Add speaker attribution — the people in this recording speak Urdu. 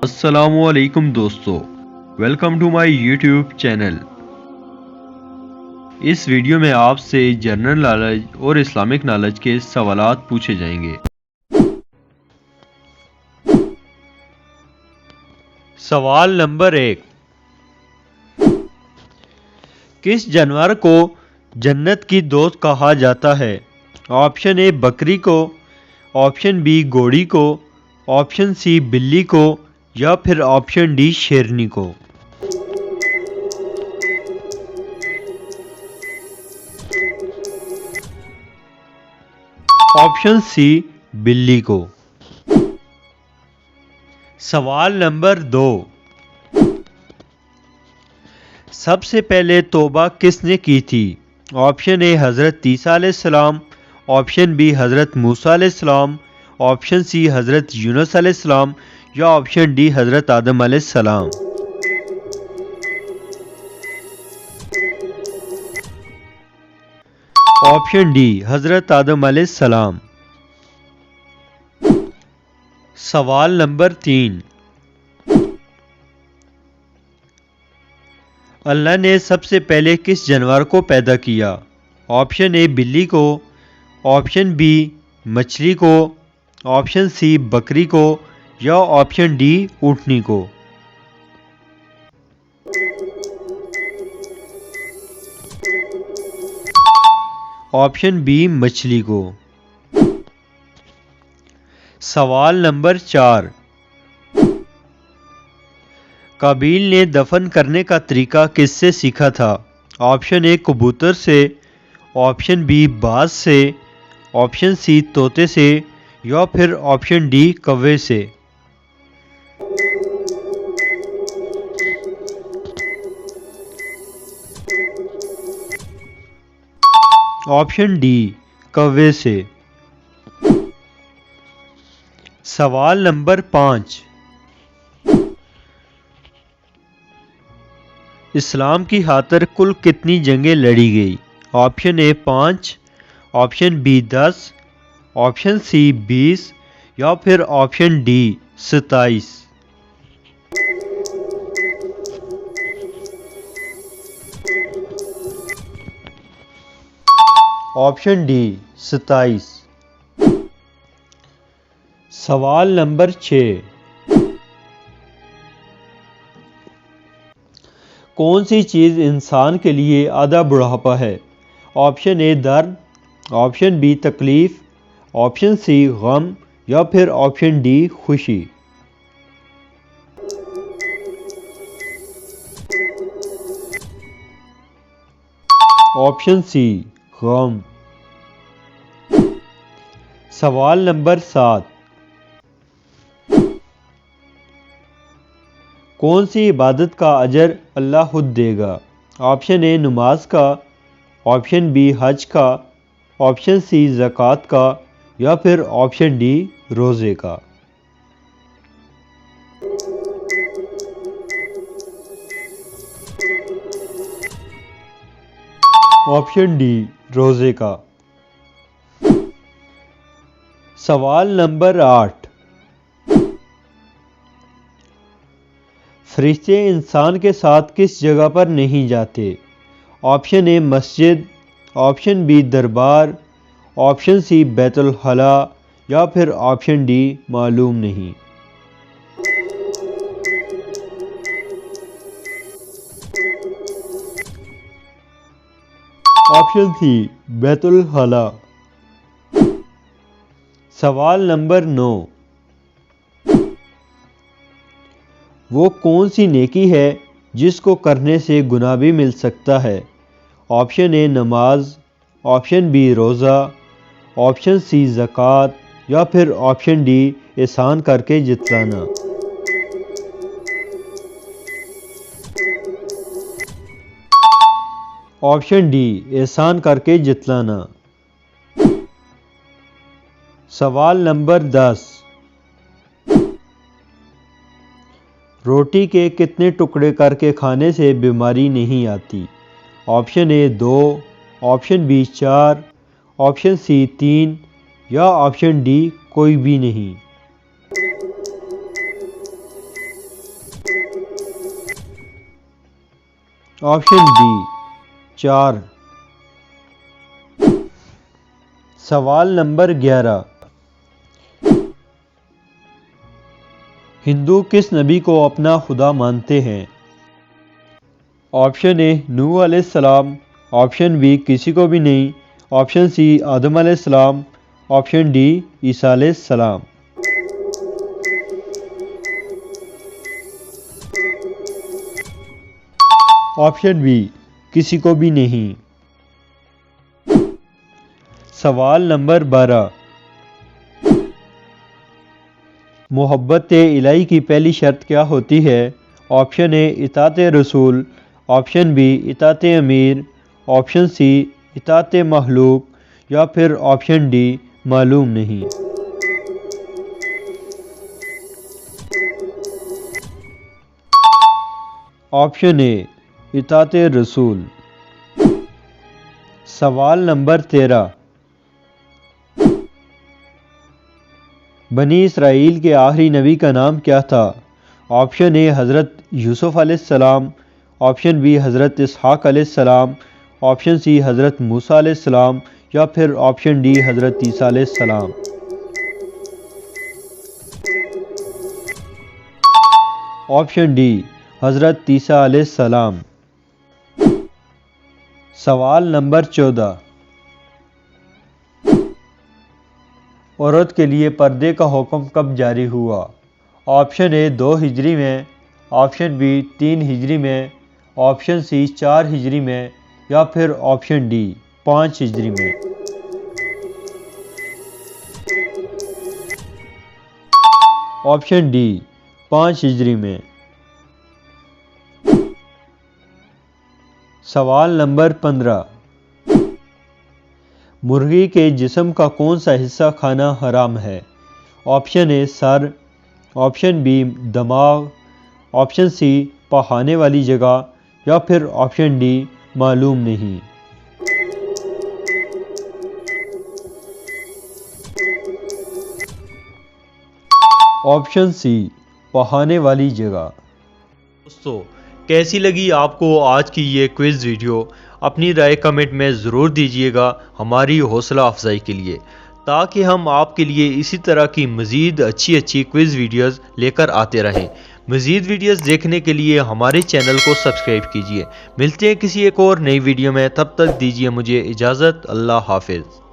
Speaker 1: السلام علیکم دوستو، welcome to my YouTube channel. اس ویڈیو میں آپ سے جنرل نالج اور اسلامک نالج کے سوالات پوچھے جائیں گے۔ سوال نمبر 1، کس جانور کو جنت کی دوست کہا جاتا ہے؟ آپشن اے بکری کو، آپشن بی گھوڑی کو، آپشن سی بلی کو یا پھر آپشن ڈی شیرنی کو۔ آپشن سی بلی کو۔ سوال نمبر 2، سب سے پہلے توبہ کس نے کی تھی؟ آپشن اے حضرت عیسیٰ علیہ السلام، آپشن بی حضرت موسیٰ علیہ السلام، آپشن سی حضرت یونس علیہ السلام یا آپشن ڈی حضرت آدم علیہ السلام۔ آپشن ڈی حضرت آدم علیہ السلام۔ سوال نمبر 3، اللہ نے سب سے پہلے کس جانور کو پیدا کیا؟ آپشن اے بلی کو، آپشن بی مچھلی کو، آپشن سی بکری کو یا آپشن ڈی اونٹنی کو۔ آپشن بی مچھلی کو۔ سوال نمبر 4، قابیل نے دفن کرنے کا طریقہ کس سے سیکھا تھا؟ آپشن اے کبوتر سے، آپشن بی باز سے، آپشن سی طوطے سے یا پھر آپشن ڈی کوے سے۔ آپشن ڈی کوے سے۔ سوال نمبر 5، اسلام کی خاطر کل کتنی جنگیں لڑی گئی؟ آپشن اے 5، آپشن بی 10، آپشن سی 20 یا پھر آپشن ڈی 27۔ Option D 27۔ سوال نمبر 6، کون سی چیز انسان کے لیے آدھا بڑھاپا ہے؟ آپشن اے درد، آپشن بی تکلیف، آپشن سی غم یا پھر آپشن ڈی خوشی۔ آپشن سی غم۔ سوال نمبر 7، کون سی عبادت کا اجر اللہ خود دے گا؟ آپشن اے نماز کا، آپشن بی حج کا، آپشن سی زکوٰۃ کا یا پھر آپشن ڈی روزے کا۔ آپشن ڈی روزے کا۔ سوال نمبر 8، فرشتے انسان کے ساتھ کس جگہ پر نہیں جاتے؟ آپشن اے مسجد، آپشن بی دربار، آپشن سی بیت الخلا یا پھر آپشن ڈی معلوم نہیں۔ آپشن سی بیت الخلا۔ سوال نمبر 9، وہ کون سی نیکی ہے جس کو کرنے سے گناہ بھی مل سکتا ہے؟ آپشن اے نماز، آپشن بی روزہ، آپشن سی زکوٰۃ یا پھر آپشن ڈی احسان کر کے جتلانا۔ آپشن ڈی احسان کر کے جتلانا۔ سوال نمبر 10، روٹی کے کتنے ٹکڑے کر کے کھانے سے بیماری نہیں آتی؟ آپشن اے 2، آپشن بی 4، آپشن سی 3 یا آپشن ڈی کوئی بھی نہیں۔ Option B 4۔ سوال نمبر 11۔ ہندو کس نبی کو اپنا خدا مانتے ہیں؟ آپشن اے نوح علیہ السلام، آپشن بی کسی کو بھی نہیں، آپشن سی آدم علیہ السلام، آپشن ڈی عیسیٰ علیہ السلام۔ آپشن بی کسی کو بھی نہیں۔ سوال نمبر 12۔ محبت الہی کی پہلی شرط کیا ہوتی ہے؟ آپشن اے اطاعت رسول، آپشن بی اطاعت امیر، آپشن سی اطاعت مخلوق، یا پھر آپشن ڈی معلوم نہیں۔ آپشن اے اطاعت رسول۔ سوال نمبر 13۔ بنی اسرائیل کے آخری نبی کا نام کیا تھا؟ آپشن اے حضرت یوسف علیہ السلام، آپشن بی حضرت اسحاق علیہ السلام، آپشن سی حضرت موسیٰ علیہ السلام، یا پھر آپشن ڈی حضرت عیسیٰ علیہ السلام۔ آپشن ڈی حضرت عیسیٰ علیہ السلام۔ سوال نمبر 14۔ عورت کے لیے پردے کا حکم کب جاری ہوا؟ آپشن اے 2 ہجری میں، آپشن بی 3 ہجری میں، آپشن سی 4 ہجری میں، یا پھر آپشن ڈی 5 ہجری میں۔ آپشن ڈی 5 ہجری میں۔ سوال نمبر 15۔ مرغی کے جسم کا کون سا حصہ کھانا حرام ہے؟ آپشن اے سر، آپشن بی دماغ، آپشن سی پخانے والی جگہ، یا پھر آپشن ڈی معلوم نہیں۔ آپشن سی پخانے والی جگہ۔ دوستو کیسی لگی آپ کو آج کی یہ کوئز ویڈیو؟ اپنی رائے کمنٹ میں ضرور دیجیے گا ہماری حوصلہ افزائی کے لیے، تاکہ ہم آپ کے لیے اسی طرح کی مزید اچھی کوئز ویڈیوز لے کر آتے رہیں۔ مزید ویڈیوز دیکھنے کے لیے ہمارے چینل کو سبسکرائب کیجیے۔ ملتے ہیں کسی ایک اور نئی ویڈیو میں، تب تک دیجیے مجھے اجازت۔ اللہ حافظ۔